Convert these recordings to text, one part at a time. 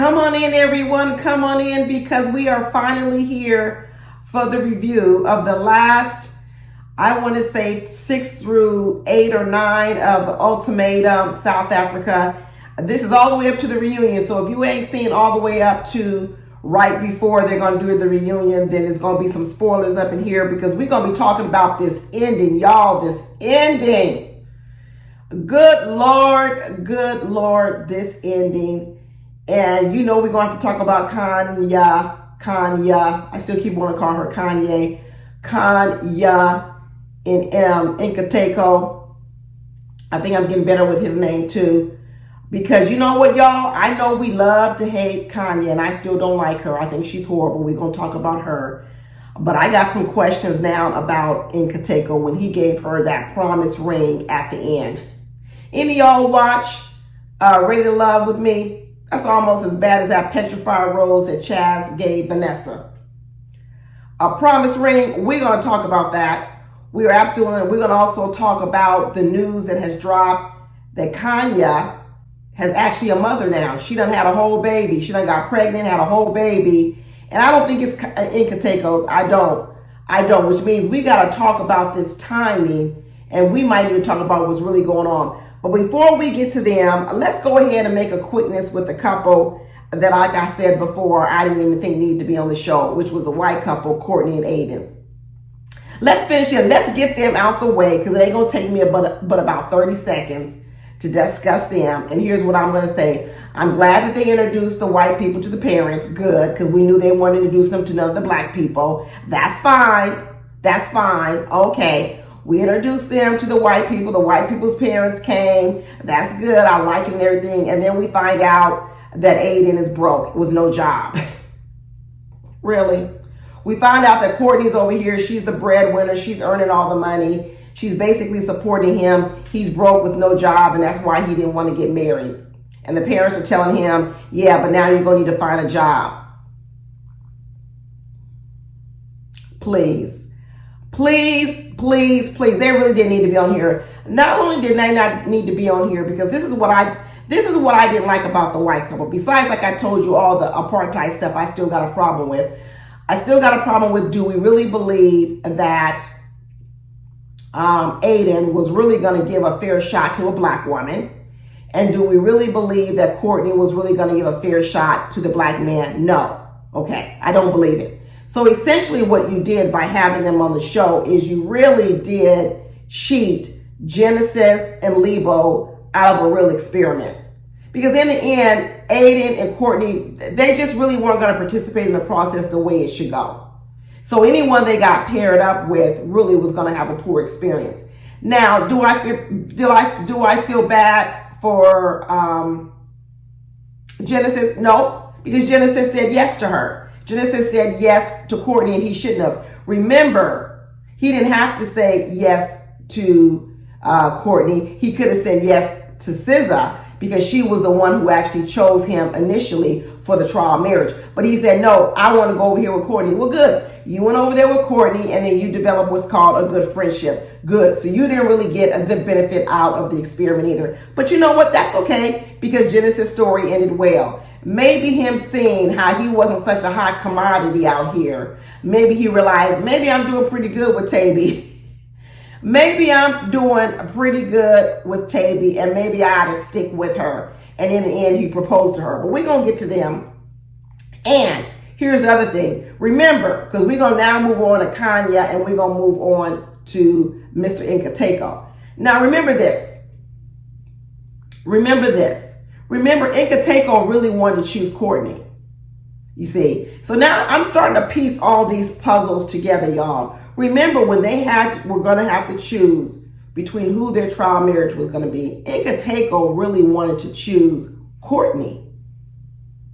Come on in, everyone. Come on in because we are finally here for the review of the last, I want to say 6 through 8 or 9 of the Ultimatum, South Africa. This is all the way up to the reunion. So if you ain't seen all the way up to right before they're going to do the reunion, then there's going to be some spoilers up in here because we're going to be talking about this ending, y'all. This ending. Good Lord, this ending. And you know we're going to have to talk about Kanya. I still keep wanting to call her Kanye. Kanya and Nkateko. I think I'm getting better with his name too. Because you know what, y'all? I know we love to hate Kanya, and I still don't like her. I think she's horrible. We're going to talk about her. But I got some questions now about Nkateko when he gave her that promise ring at the end. Any of y'all watch Ready to Love with me? That's almost as bad as that petrified rose that Chaz gave Vanessa. A promise ring, we're going to talk about that. We're going to also talk about the news that has dropped that Kanya has actually a mother now. She done had a whole baby. She done got pregnant, had a whole baby. And I don't think it's Nkateko's. I don't, which means we got to talk about this timing, and we might even talk about what's really going on. But before we get to them, let's go ahead and make a quickness with the couple that, like I said before, I didn't even think needed to be on the show, which was the white couple, Courtney and Aiden. Let's finish them. Let's get them out the way because it ain't going to take me but about 30 seconds to discuss them. And here's what I'm going to say. I'm glad that they introduced the white people to the parents. Good, because we knew they weren't introducing them to none of the black people. That's fine. That's fine. Okay. We introduced them to the white people. The white people's parents came. That's good. I like it and everything. And then we find out that Aiden is broke with no job. Really? We find out that Courtney's over here. She's the breadwinner. She's earning all the money. She's basically supporting him. He's broke with no job, and that's why he didn't want to get married. And the parents are telling him, yeah, but now you're going to need to find a job. Please. Please. They really didn't need to be on here. Not only did they not need to be on here, because this is what I didn't like about the white couple. Besides, like I told you, all the apartheid stuff I still got a problem with. I still got a problem with, do we really believe that Aiden was really going to give a fair shot to a black woman? And do we really believe that Courtney was really going to give a fair shot to the black man? No. Okay, I don't believe it. So essentially what you did by having them on the show is you really did cheat Genesis and Libo out of a real experiment. Because in the end, Aiden and Courtney, they just really weren't going to participate in the process the way it should go. So anyone they got paired up with really was going to have a poor experience. Now, do I feel bad for Genesis? No, because Genesis said yes to her. Genesis said yes to Courtney, and he shouldn't have. Remember, he didn't have to say yes to Courtney. He could have said yes to Siza because she was the one who actually chose him initially for the trial marriage. But he said, no, I want to go over here with Courtney. Well, good. You went over there with Courtney, and then you developed what's called a good friendship. Good. So you didn't really get a good benefit out of the experiment either. But you know what? That's okay because Genesis' story ended well. Maybe him seeing how he wasn't such a hot commodity out here. Maybe he realized, maybe I'm doing pretty good with Taby. Maybe I'm doing pretty good with Taby, and maybe I ought to stick with her. And in the end, he proposed to her. But we're going to get to them. And here's the other thing. Remember, because we're going to now move on to Kanya, and we're going to move on to Mr. Nkateko. Now, remember this. Remember, Nkateko really wanted to choose Courtney. You see? So now I'm starting to piece all these puzzles together, y'all. Remember when they were going to have to choose between who their trial marriage was going to be, Nkateko really wanted to choose Courtney.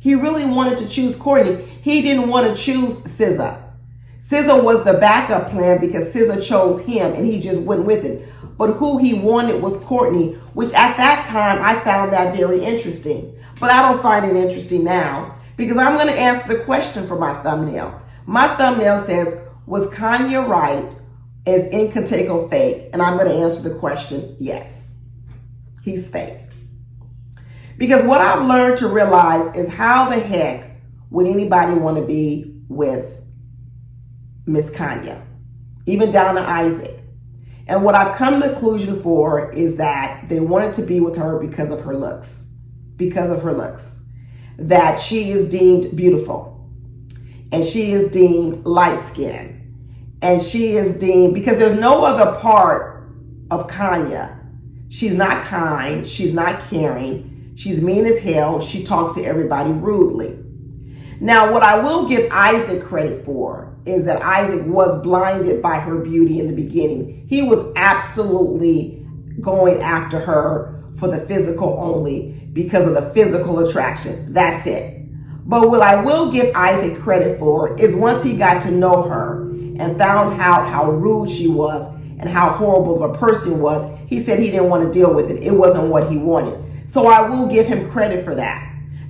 He really wanted to choose Courtney. He didn't want to choose Siza. Siza was the backup plan because Siza chose him and he just went with it. But who he wanted was Courtney, which at that time I found that very interesting. But I don't find it interesting now because I'm going to answer the question for my thumbnail. My thumbnail says, was Kanye right? Is Nkateko fake? And I'm going to answer the question, yes. He's fake. Because what I've learned to realize is how the heck would anybody want to be with Miss Kanya, even down to Isaac. And what I've come to the conclusion for is that they wanted to be with her because of her looks. Because of her looks. That she is deemed beautiful. And she is deemed light-skinned. And she is deemed, because there's no other part of Kanya. She's not kind. She's not caring. She's mean as hell. She talks to everybody rudely. Now, what I will give Isaac credit for is that Isaac was blinded by her beauty in the beginning. He was absolutely going after her for the physical only because of the physical attraction. That's it. But what I will give Isaac credit for is once he got to know her and found out how rude she was and how horrible of a person was, he said he didn't want to deal with it. It wasn't what he wanted. So I will give him credit for that.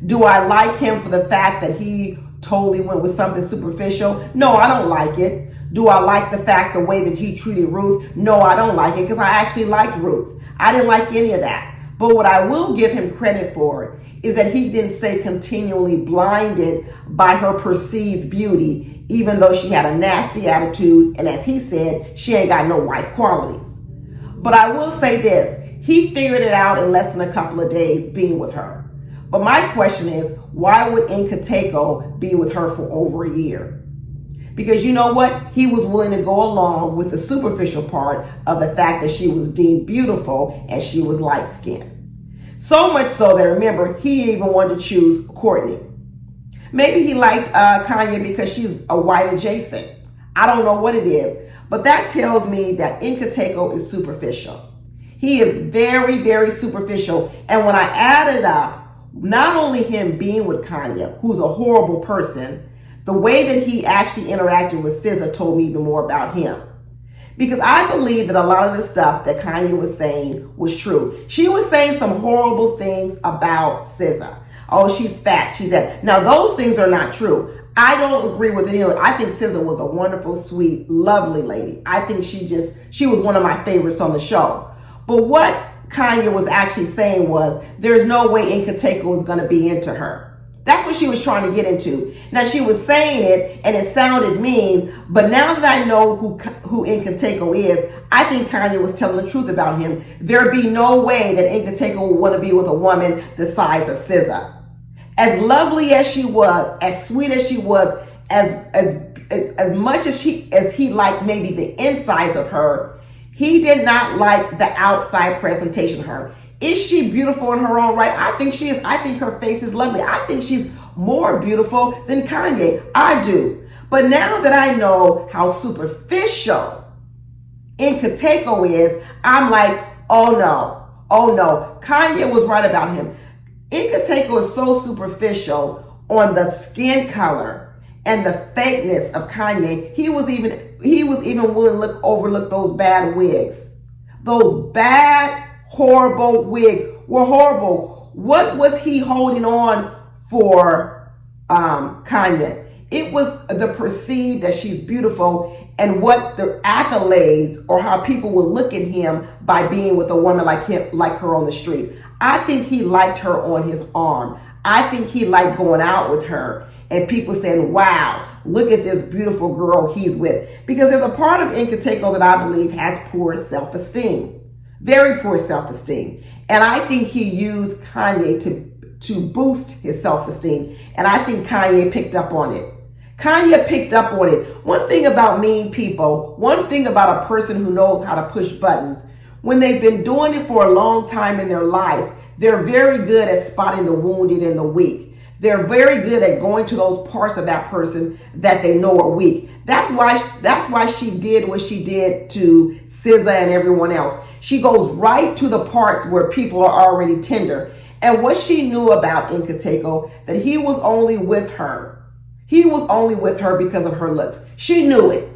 Do I like him for the fact that he totally went with something superficial? No, I don't like it. Do I like the fact the way that he treated Ruth? No, I don't like it because I actually liked Ruth. I didn't like any of that. But what I will give him credit for is that he didn't stay continually blinded by her perceived beauty, even though she had a nasty attitude. And as he said, she ain't got no wife qualities. But I will say this, he figured it out in less than a couple of days being with her. But my question is, why would Nkateko be with her for over a year? Because you know what? He was willing to go along with the superficial part of the fact that she was deemed beautiful and she was light-skinned. So much so that, remember, he even wanted to choose Courtney. Maybe he liked Kanya because she's a white adjacent. I don't know what it is. But that tells me that Nkateko is superficial. He is very, very superficial. And when I added up, not only him being with Kanya, who's a horrible person, the way that he actually interacted with Siza told me even more about him. Because I believe that a lot of the stuff that Kanya was saying was true. She was saying some horrible things about Siza. Oh, she's fat, she's that. Now, those things are not true. I don't agree with any of it. I think Siza was a wonderful, sweet, lovely lady. I think she was one of my favorites on the show. But what Kanya was actually saying was, there's no way Nkateko was going to be into her. That's what she was trying to get into. Now, she was saying it, and it sounded mean, but now that I know who Nkateko is, I think Kanya was telling the truth about him. There'd be no way that Nkateko would want to be with a woman the size of Siza. As lovely as she was, as sweet as she was, as much as he liked maybe the insides of her, he did not like the outside presentation of her. Is she beautiful in her own right? I think she is. I think her face is lovely. I think she's more beautiful than Kanye. I do. But now that I know how superficial Nkateko is, I'm like, oh no. Kanye was right about him. Nkateko is so superficial on the skin color and the fakeness of Kanye. He was even willing to overlook those bad wigs. Those bad, horrible wigs were horrible. What was he holding on for Kanye? It was the perceived that she's beautiful and what the accolades or how people would look at him by being with a woman like her on the street. I think he liked her on his arm. I think he liked going out with her and people saying, wow, look at this beautiful girl he's with. Because there's a part of Nkateko that I believe has poor self-esteem. Very poor self-esteem. And I think he used Kanye to boost his self-esteem. And I think Kanye picked up on it. Kanye picked up on it. One thing about mean people, one thing about a person who knows how to push buttons, when they've been doing it for a long time in their life, they're very good at spotting the wounded and the weak. They're very good at going to those parts of that person that they know are weak. That's why she did what she did to Siza and everyone else. She goes right to the parts where people are already tender. And what she knew about Nkateko, that he was only with her. He was only with her because of her looks. She knew it.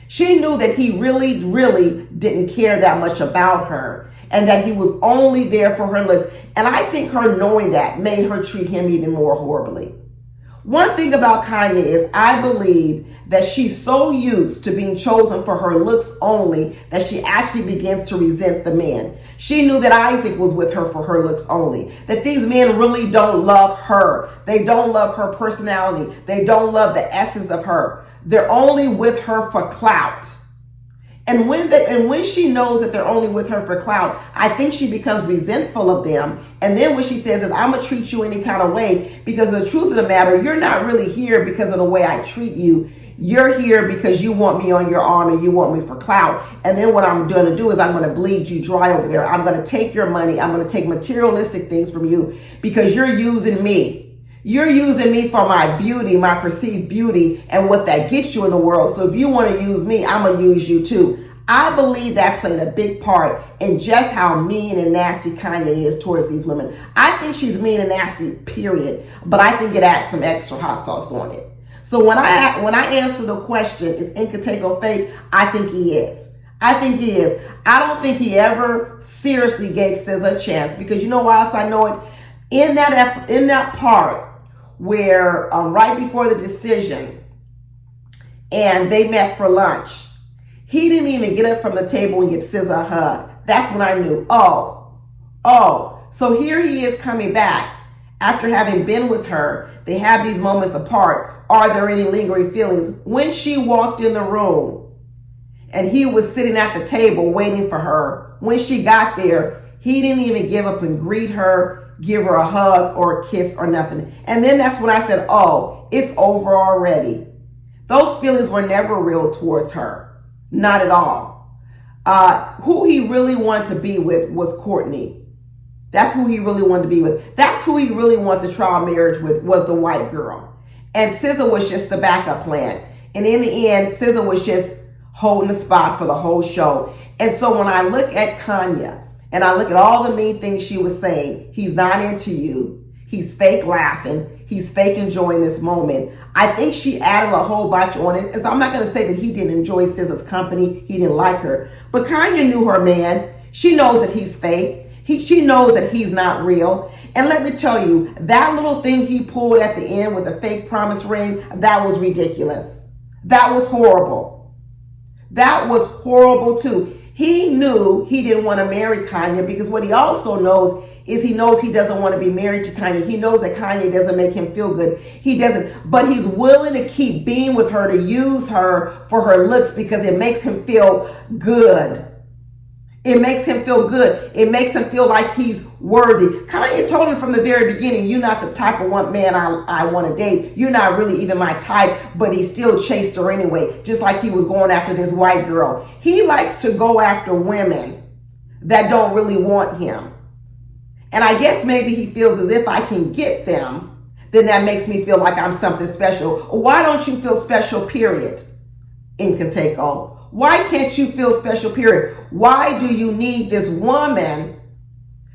She knew that he really, really didn't care that much about her and that he was only there for her looks. And I think her knowing that made her treat him even more horribly. One thing about Kanye is I believe that she's so used to being chosen for her looks only that she actually begins to resent the men. She knew that Isaac was with her for her looks only. That these men really don't love her. They don't love her personality. They don't love the essence of her. They're only with her for clout. And when she knows that they're only with her for clout, I think she becomes resentful of them. And then what she says is, I'm going to treat you any kind of way, because the truth of the matter, you're not really here because of the way I treat you. You're here because you want me on your arm and you want me for clout. And then what I'm going to do is I'm going to bleed you dry over there. I'm going to take your money. I'm going to take materialistic things from you because you're using me. You're using me for my beauty, my perceived beauty, and what that gets you in the world. So if you want to use me, I'm going to use you too. I believe that played a big part in just how mean and nasty Kanye is towards these women. I think she's mean and nasty, period. But I think it adds some extra hot sauce on it. So when I answer the question, is Nkateko fake? I think he is. I think he is. I don't think he ever seriously gave Siza a chance, because you know why else I know it? In that part where right before the decision and they met for lunch, he didn't even get up from the table and give Siza a hug. That's when I knew, so here he is coming back after having been with her. They have these moments apart. Are there any lingering feelings? When she walked in the room and he was sitting at the table waiting for her, when she got there, he didn't even give up and greet her, give her a hug or a kiss or nothing. And then that's when I said, oh, it's over already. Those feelings were never real towards her. Not at all. Who he really wanted to be with was Courtney. That's who he really wanted to be with. That's who he really wanted the trial marriage with, was the white girl. And Siza was just the backup plan. And in the end, Siza was just holding the spot for the whole show. And so when I look at Kanya and I look at all the mean things she was saying, he's not into you. He's fake laughing. He's fake enjoying this moment. I think she added a whole bunch on it. And so I'm not going to say that he didn't enjoy Siza's company. He didn't like her. But Kanya knew her man. She knows that he's fake. She knows that he's not real. And let me tell you, that little thing he pulled at the end with the fake promise ring, that was ridiculous. That was horrible. That was horrible too. He knew he didn't want to marry Kanye, because what he also knows is he doesn't want to be married to Kanye. He knows that Kanye doesn't make him feel good. He doesn't, but he's willing to keep being with her, to use her for her looks, because it makes him feel good. It makes him feel good. It makes him feel like he's worthy. Kanye told him from the very beginning, you're not the type of man I want to date. You're not really even my type, but he still chased her anyway, just like he was going after this white girl. He likes to go after women that don't really want him. And I guess maybe he feels as if I can get them, then that makes me feel like I'm something special. Why don't you feel special, period, Nkateko? Why can't you feel special, period? Why do you need this woman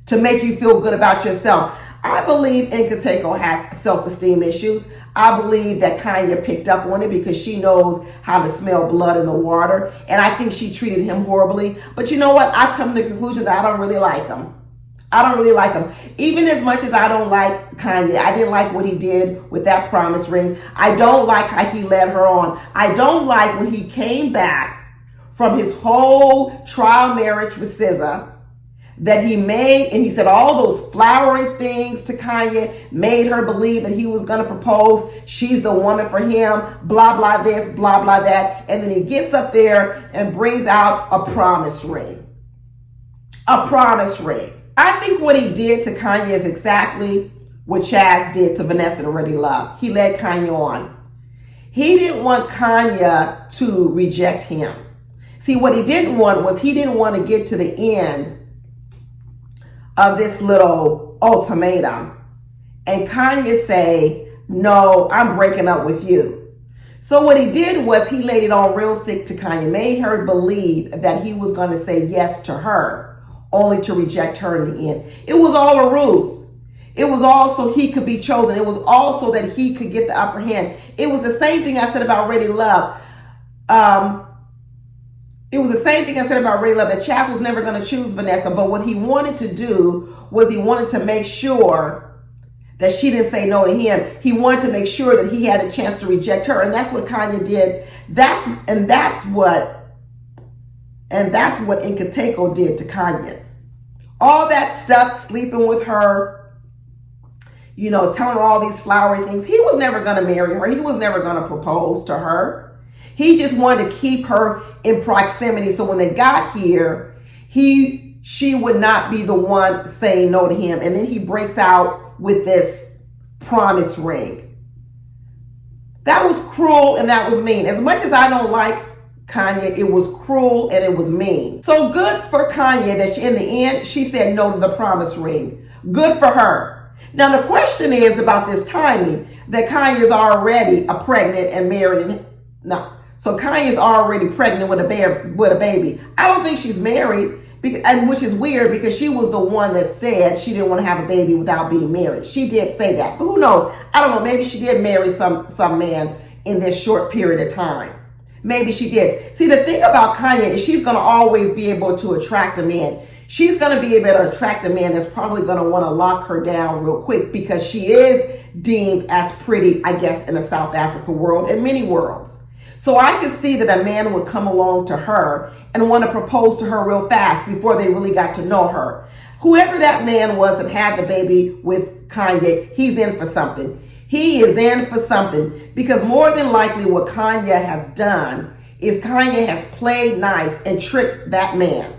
to make you feel good about yourself? I believe Nkateko has self-esteem issues. I believe that Kanye picked up on it because she knows how to smell blood in the water. And I think she treated him horribly. But you know what? I've come to the conclusion that I don't really like him. I don't really like him. Even as much as I don't like Kanye, I didn't like what he did with that promise ring. I don't like how he led her on. I don't like when he came back from his whole trial marriage with Siza, that he made, and he said all those flowery things to Kanye, made her believe that he was going to propose. She's the woman for him, blah, blah this, blah, blah that. And then he gets up there and brings out a promise ring. A promise ring. I think what he did to Kanye is exactly what Chaz did to Vanessa to Ready Love. He led Kanye on. He didn't want Kanye to reject him. See, what he didn't want was, he didn't want to get to the end of this little ultimatum and Kanye say, no, I'm breaking up with you. So what he did was he laid it on real thick to Kanye, made her believe that he was going to say yes to her, only to reject her in the end. It was all a ruse. It was all so he could be chosen. It was also that he could get the upper hand. It was the same thing I said about Ready Love. It was the same thing I said about Ready Love, that Chaz was never going to choose Vanessa. But what he wanted to do was he wanted to make sure that she didn't say no to him. He wanted to make sure that he had a chance to reject her. And that's what Kanye did. That's what Nkateko did to Kanye. All that stuff, sleeping with her, telling her all these flowery things. He was never going to marry her. He was never going to propose to her. He just wanted to keep her in proximity. So when they got here, she would not be the one saying no to him. And then he breaks out with this promise ring. That was cruel and that was mean. As much as I don't like Kanye, it was cruel and it was mean. So good for Kanye that in the end, she said no to the promise ring. Good for her. Now the question is about this timing, that Kanye is already pregnant and married. So Kanye is already pregnant with a baby. I don't think she's married, and which is weird because she was the one that said she didn't want to have a baby without being married. She did say that, but who knows? I don't know. Maybe she did marry some man in this short period of time. Maybe she did. See, the thing about Kanye is she's going to always be able to attract a man. She's going to be able to attract a man that's probably going to want to lock her down real quick because she is deemed as pretty, I guess, in the South Africa world and many worlds. So I could see that a man would come along to her and want to propose to her real fast before they really got to know her. Whoever that man was that had the baby with Kanye, he's in for something. He is in for something because more than likely what Kanye has done is Kanye has played nice and tricked that man.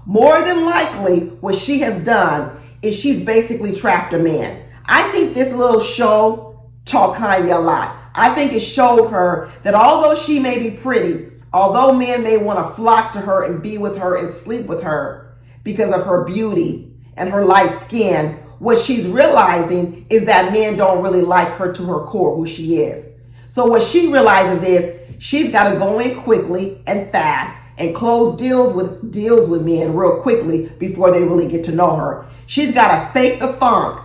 More than likely what she has done is she's basically trapped a man. I think this little show taught Kanye a lot. I think it showed her that although she may be pretty, although men may want to flock to her and be with her and sleep with her because of her beauty and her light skin, what she's realizing is that men don't really like her to her core, who she is. So what she realizes is she's got to go in quickly and fast and close deals with men real quickly before they really get to know her. She's got to fake the funk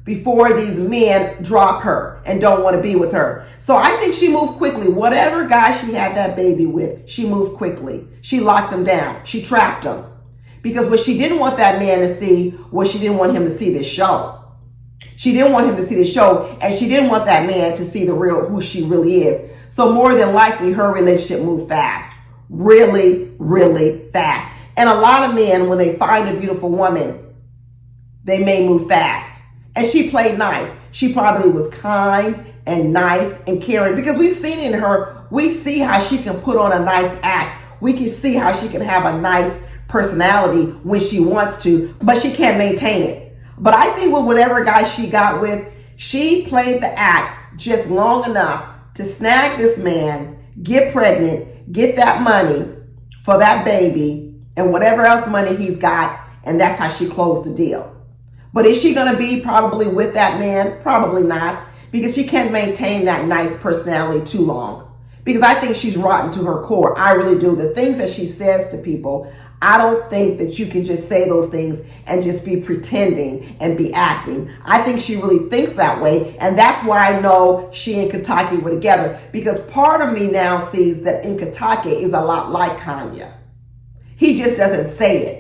before these men drop her and don't want to be with her. So I think she moved quickly. Whatever guy she had that baby with, she moved quickly. She locked him down. She trapped him. Because what she didn't want that man to see was she didn't want him to see this show. She didn't want him to see the show, and she didn't want that man to see who she really is. So more than likely, her relationship moved fast. Really, really fast. And a lot of men, when they find a beautiful woman, they may move fast. And she played nice. She probably was kind and nice and caring because we've seen in her, we see how she can put on a nice act. We can see how she can have a nice personality when she wants to, but she can't maintain it. But I think with whatever guy she got with, she played the act just long enough to snag this man, get pregnant, get that money for that baby and whatever else money he's got. And that's how she closed the deal. But is she going to be probably with that man? Probably not, because she can't maintain that nice personality too long. Because I think she's rotten to her core. I really do. The things that she says to people, I don't think that you can just say those things and just be pretending and be acting. I think she really thinks that way. And that's why I know she and Kitake were together. Because part of me now sees that Kitake is a lot like Kanye. He just doesn't say it.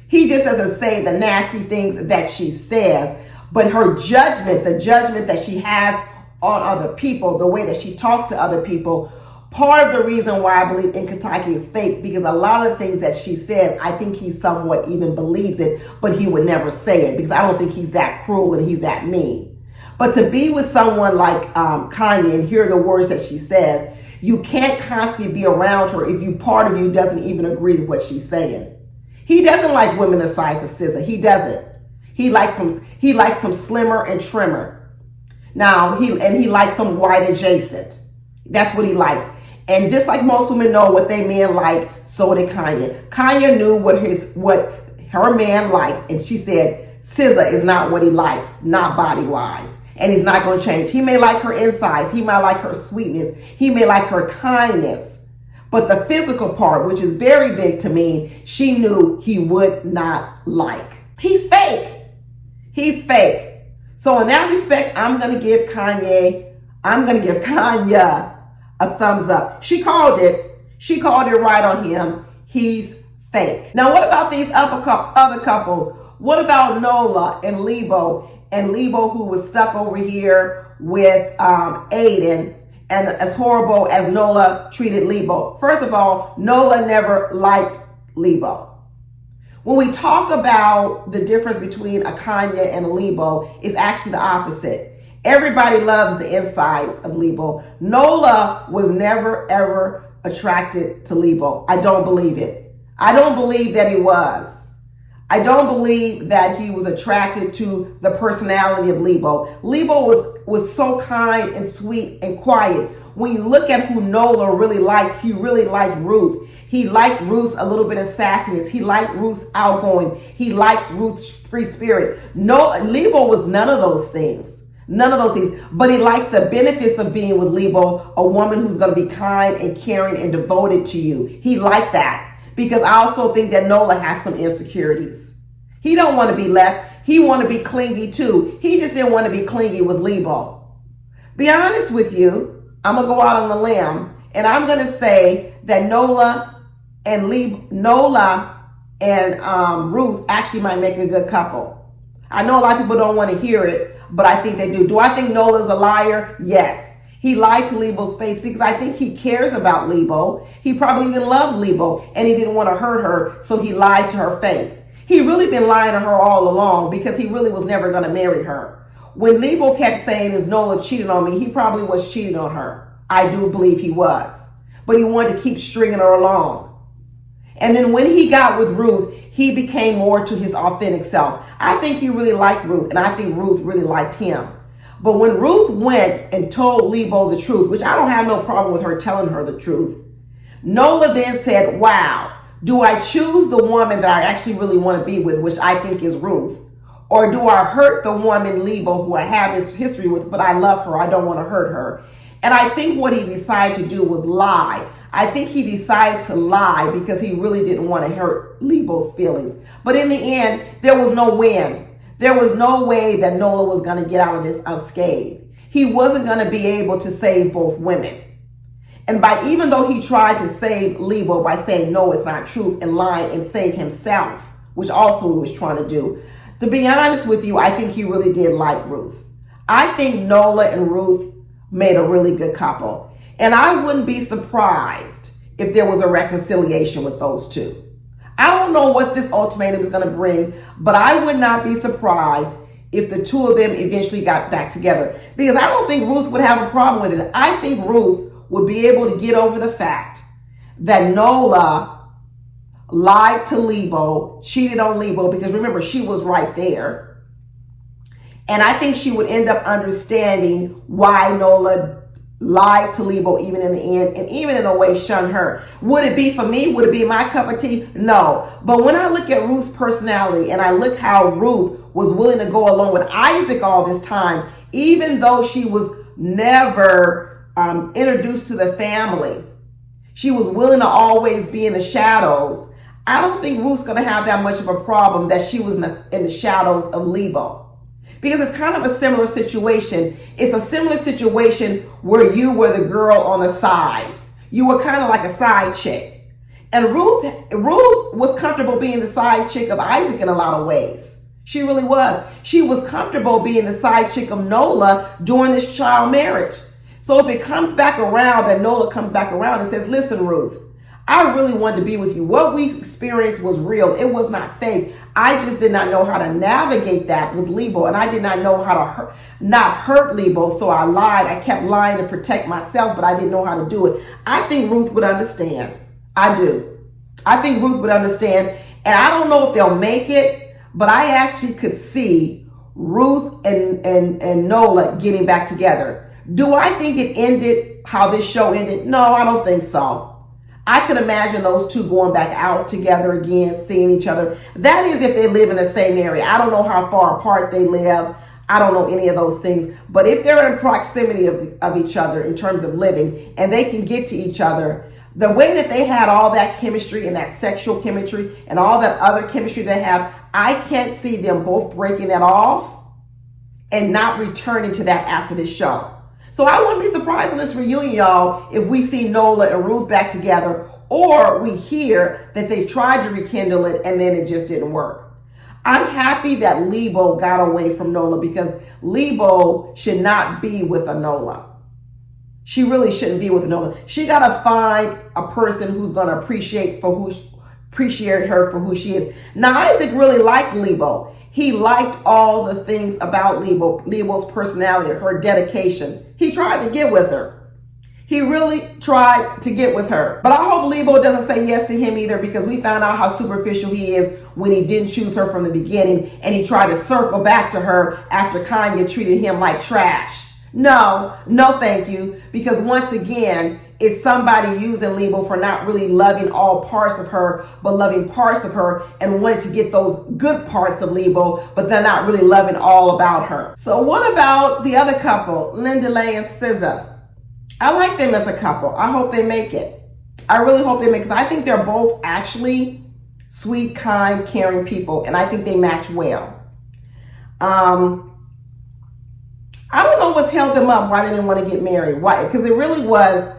He just doesn't say the nasty things that she says, but her judgment, the judgment that she has on other people, the way that she talks to other people, part of the reason why I believe Kitake is fake, because a lot of the things that she says, I think he somewhat even believes it, but he would never say it because I don't think he's that cruel and he's that mean. But to be with someone like Kanye and hear the words that she says, you can't constantly be around her if part of you doesn't even agree with what she's saying. He doesn't like women the size of Siza. He doesn't. He likes them slimmer and trimmer. Now, he likes them white adjacent. That's what he likes. And just like most women know what they men like, so did Kanye. Kanye knew what her man liked, and she said, Siza is not what he likes, not body-wise. And he's not going to change. He may like her insides. He might like her sweetness. He may like her kindness. But the physical part, which is very big to me, she knew he would not like. He's fake. He's fake. So in that respect, I'm going to give Kanye a thumbs up. She called it right on him. He's fake. Now, what about these other couples? What about Nola and Libo? And Libo, who was stuck over here with Aiden, and as horrible as Nola treated Libo. First of all, Nola never liked Libo. When we talk about the difference between a Kana and a Libo, it's actually the opposite. Everybody loves the insides of Libo. Nola was never ever attracted to Libo. I don't believe it. I don't believe that he was. I don't believe that he was attracted to the personality of Libo. Libo was so kind and sweet and quiet. When you look at who Nola really liked, he really liked Ruth. He liked Ruth's a little bit of sassiness. He liked Ruth's outgoing. He likes Ruth's free spirit. No, Libo was none of those things. None of those things. But he liked the benefits of being with Libo, a woman who's going to be kind and caring and devoted to you. He liked that. Because I also think that Nola has some insecurities. He don't want to be left. He want to be clingy too. He just didn't want to be clingy with Libo. Be honest with you, I'm going to go out on a limb and I'm going to say that Nola and Ruth actually might make a good couple. I know a lot of people don't want to hear it, but I think they do. Do I think Nola's a liar? Yes. He lied to Libo's face because I think he cares about Libo. He probably even loved Libo and he didn't want to hurt her, so he lied to her face. He really been lying to her all along because he really was never going to marry her. When Libo kept saying, is Nola cheating on me, he probably was cheating on her. I do believe he was. But he wanted to keep stringing her along. And then when he got with Ruth, he became more to his authentic self. I think he really liked Ruth, and I think Ruth really liked him. But when Ruth went and told Libo the truth, which I don't have no problem with her telling her the truth, Nola then said, wow, do I choose the woman that I actually really want to be with, which I think is Ruth? Or do I hurt the woman, Libo, who I have this history with, but I love her, I don't want to hurt her? And I think what he decided to do was lie. I think he decided to lie because he really didn't want to hurt Libo's feelings. But in the end, there was no win. There was no way that Nola was going to get out of this unscathed. He wasn't going to be able to save both women. And even though he tried to save Libo by saying, no, it's not truth, and lying and save himself, which also he was trying to do, to be honest with you, I think he really did like Ruth. I think Nola and Ruth made a really good couple. And I wouldn't be surprised if there was a reconciliation with those two. I don't know what this ultimatum is going to bring, but I would not be surprised if the two of them eventually got back together. Because I don't think Ruth would have a problem with it. I think Ruth would be able to get over the fact that Nola lied to Libo, cheated on Libo, because remember, she was right there. And I think she would end up understanding why Nola lied to Libo even in the end, and even in a way shun her. Would it be for me? Would it be my cup of tea? No. But when I look at Ruth's personality and I look how Ruth was willing to go along with Isaac all this time, even though she was never introduced to the family, she was willing to always be in the shadows. I don't think Ruth's going to have that much of a problem that she was in the shadows of Libo. Because it's kind of a similar situation. It's a similar situation where you were the girl on the side. You were kind of like a side chick. And Ruth was comfortable being the side chick of Isaac in a lot of ways. She really was. She was comfortable being the side chick of Nola during this child marriage. So if it comes back around, that Nola comes back around and says, listen, Ruth, I really wanted to be with you. What we experienced was real. It was not fake. I just did not know how to navigate that with Libo, and I did not know how to not hurt Libo, so I lied. I kept lying to protect myself, but I didn't know how to do it. I think Ruth would understand. I do. I think Ruth would understand, and I don't know if they'll make it, but I actually could see Ruth and Nola getting back together. Do I think it ended how this show ended? No, I don't think so. I could imagine those two going back out together again, seeing each other. That is if they live in the same area. I don't know how far apart they live. I don't know any of those things. But if they're in proximity of each other in terms of living, and they can get to each other, the way that they had all that chemistry and that sexual chemistry and all that other chemistry they have, I can't see them both breaking that off and not returning to that after this show. So I wouldn't be surprised in this reunion, y'all, if we see Nola and Ruth back together, or we hear that they tried to rekindle it and then it just didn't work. I'm happy that Libo got away from Nola, because Libo should not be with a Nola. She really shouldn't be with a Nola. She got to find a person who's going to appreciate for appreciated her for who she is. Now, Isaac really liked Libo. He liked all the things about Libo's personality, her dedication. He tried to get with her. He really tried to get with her. But I hope Libo doesn't say yes to him either, because we found out how superficial he is when he didn't choose her from the beginning and he tried to circle back to her after Kanye treated him like trash. No, thank you. Because once again, it's somebody using Libo for not really loving all parts of her, but loving parts of her and wanting to get those good parts of Libo, but they're not really loving all about her. So what about the other couple, Lindel and Siza? I like them as a couple. I hope they make it. I really hope they make it, because I think they're both actually sweet, kind, caring people, and I think they match well. I don't know what's held them up, why they didn't want to get married. Why? Because it really was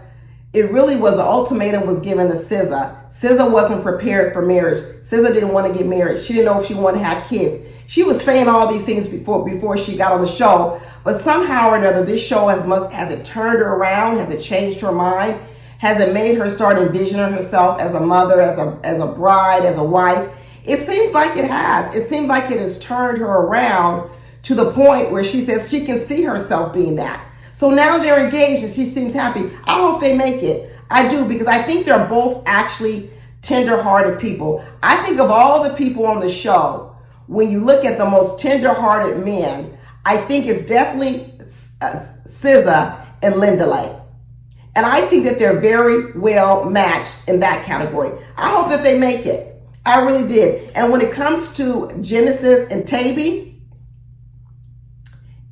the ultimatum was given to Siza. Siza wasn't prepared for marriage. Siza didn't want to get married. She didn't know if she wanted to have kids. She was saying all these things before she got on the show, but somehow or another, this show has it turned her around? Has it changed her mind? Has it made her start envisioning herself as a mother, as a bride, as a wife? It seems like it has. It seems like it has turned her around to the point where she says she can see herself being that. So now they're engaged and she seems happy. I hope they make it. I do, because I think they're both actually tender-hearted people. I think of all the people on the show, when you look at the most tender-hearted men, I think it's definitely Siza and Lindel. And I think that they're very well matched in that category. I hope that they make it. I really did. And when it comes to Genesis and Taby,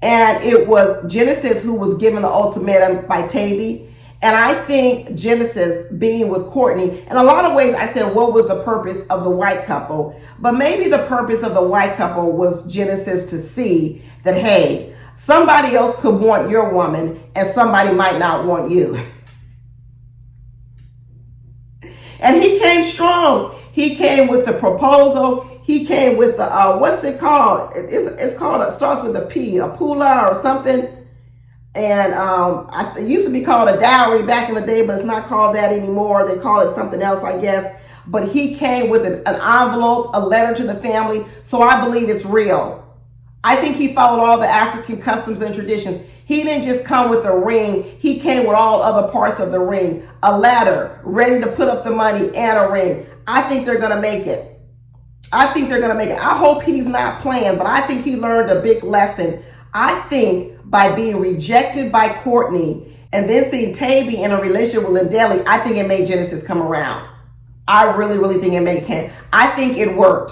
and it was Genesis who was given the ultimatum by Taby, and I think Genesis being with Courtney, in a lot of ways I said, what was the purpose of the white couple? But maybe the purpose of the white couple was Genesis to see that, hey, somebody else could want your woman and somebody might not want you. And he came strong. He came with the proposal. He came with the, what's it called? It's called, it starts with a P, a pula or something. And it used to be called a dowry back in the day, but it's not called that anymore. They call it something else, I guess. But he came with an envelope, a letter to the family. So I believe it's real. I think he followed all the African customs and traditions. He didn't just come with a ring. He came with all other parts of the ring. A letter, ready to put up the money, and a ring. I think they're going to make it. I think they're going to make it. I hope he's not playing, but I think he learned a big lesson. I think by being rejected by Courtney and then seeing Taby in a relationship with Lindel, I think it made Genesis come around. I really, really think it made him. I think it worked.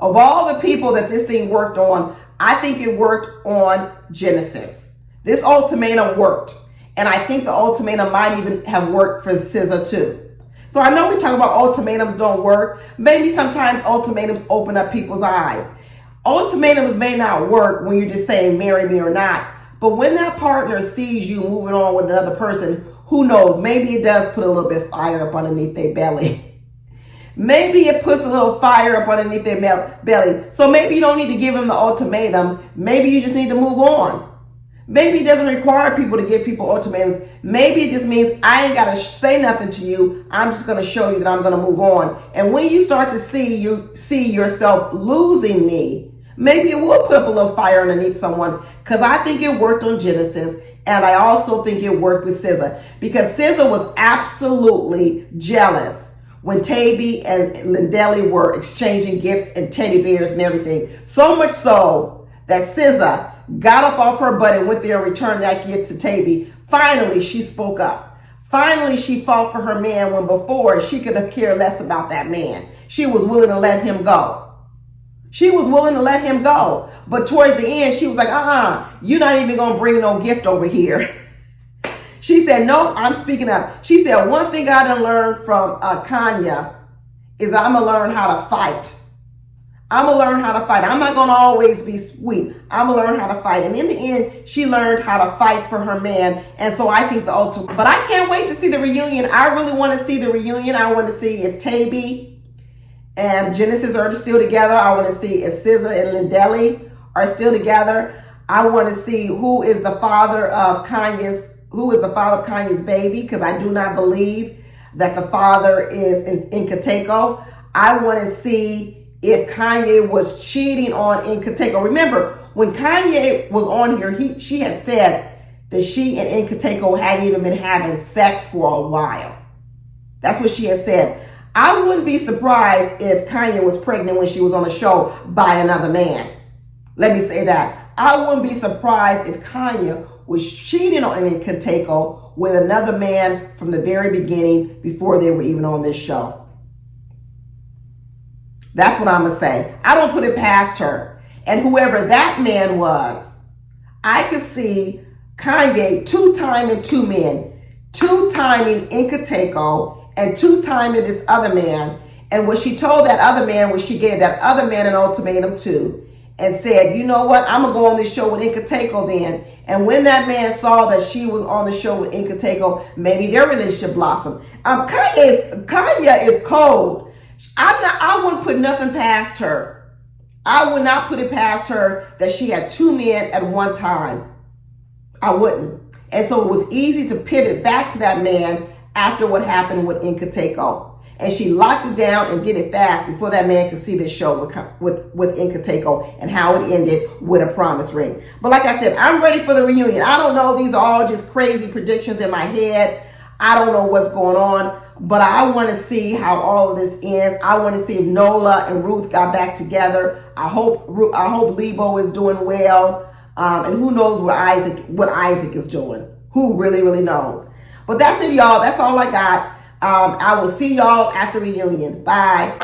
Of all the people that this thing worked on, I think it worked on Genesis. This ultimatum worked. And I think the ultimatum might even have worked for Siza too. So I know we talk about ultimatums don't work. Maybe sometimes ultimatums open up people's eyes. Ultimatums may not work when you're just saying marry me or not. But when that partner sees you moving on with another person, who knows? Maybe it does put a little bit of fire up underneath their belly. Maybe it puts a little fire up underneath their belly. So maybe you don't need to give them the ultimatum. Maybe you just need to move on. Maybe it doesn't require people to give people ultimatums. Maybe it just means I ain't got to say nothing to you. I'm just going to show you that I'm going to move on. And when you start to see yourself losing me, maybe it will put up a little fire underneath someone, because I think it worked on Genesis. And I also think it worked with Siza, because Siza was absolutely jealous when Taby and Lindel were exchanging gifts and teddy bears and everything. So much so that Siza got up off her butt and went there and returned that gift to Taby. Finally, she spoke up. Finally, she fought for her man when before she could have cared less about that man. She was willing to let him go. She was willing to let him go. But towards the end, she was like, you're not even going to bring no gift over here. She said, nope, I'm speaking up. She said, one thing I done learned from Kanye is I'm going to learn how to fight. I'm going to learn how to fight. I'm not going to always be sweet. I'm going to learn how to fight. And in the end, she learned how to fight for her man. And so I think the ultimate. But I can't wait to see the reunion. I really want to see the reunion. I want to see if Taby and Genesis are still together. I want to see if Siza and Lindel are still together. I want to see who is the father of Kanye's baby, because I do not believe that the father is in Kateko. I want to see if Kanye was cheating on Nkateko. Remember, when Kanye was on here, she had said that she and Nkateko hadn't even been having sex for a while. That's what she had said. I wouldn't be surprised if Kanye was pregnant when she was on the show by another man. Let me say that. I wouldn't be surprised if Kanye was cheating on Nkateko with another man from the very beginning before they were even on this show. That's what I'm going to say. I don't put it past her. And whoever that man was, I could see Kanye two-timing two men, two-timing Nkateko and two-timing this other man. And what she told that other man was she gave that other man an ultimatum too and said, you know what, I'm going to go on this show with Nkateko then. And when that man saw that she was on the show with Nkateko, maybe their relationship blossomed. Kanye is cold. I wouldn't put nothing past her. I would not put it past her that she had two men at one time. I wouldn't. And so it was easy to pivot back to that man after what happened with Nkateko. And she locked it down and did it fast before that man could see this show with Nkateko and how it ended with a promise ring. But like I said, I'm ready for the reunion. I don't know. These are all just crazy predictions in my head. I don't know what's going on. But I want to see how all of this ends. I want to see if Nola and Ruth got back together. I hope Libo is doing well. And who knows what Isaac is doing. Who really knows. But that's it, y'all. That's all I got. I will see y'all at the reunion. Bye.